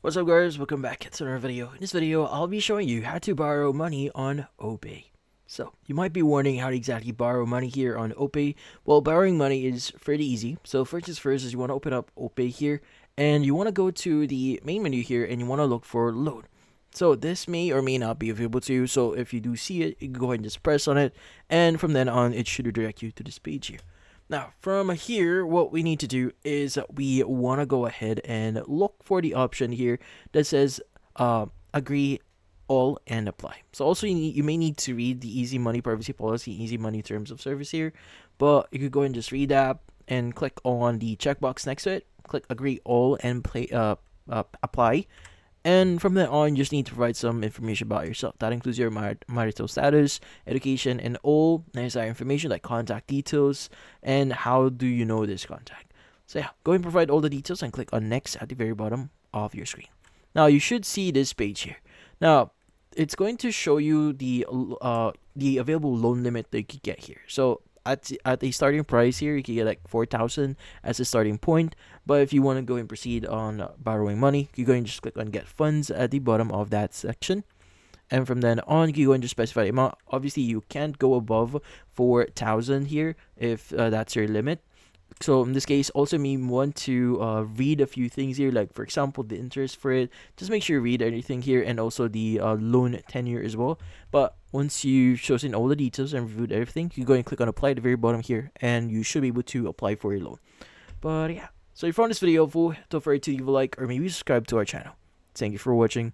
What's up guys, welcome back to another video. In this video, I'll be showing you how to borrow money on Opay. So, you might be wondering how to exactly borrow money here on Opay. Well, borrowing money is pretty easy. So first things first is you want to open up Opay here, and you want to go to the main menu here, and you want to look for loan. So this may or may not be available to you, so if you do see it, you can go ahead and just press on it, and from then on, it should redirect you to this page here. Now, from here, what we need to do is we want to go ahead and look for the option here that says agree all and apply. So also you may need to read the Easy Money Privacy Policy, Easy Money Terms of Service here, but you could go and just read that and click on the checkbox next to it, click agree all and apply. And from then on, you just need to provide some information about yourself. That includes your marital status, education, and all necessary information like contact details and how do you know this contact. So yeah, go and provide all the details and click on next at the very bottom of your screen. Now you should see this page here. Now it's going to show you the available loan limit that you could get here. So at a starting price here, you can get like 4,000 as a starting point. But if you want to go and proceed on borrowing money, you go and just click on get funds at the bottom of that section. And from then on, you go and just specify the amount. Obviously, you can't go above 4,000 here if that's your limit. So in this case, also may want to read a few things here, like for example the interest for it. Just make sure you read everything here, and also the loan tenure as well. But once you've chosen all the details and reviewed everything, you go and click on apply at the very bottom here, and you should be able to apply for your loan. But yeah, so if you found this video helpful, don't forget to leave a like or maybe subscribe to our channel. Thank you for watching.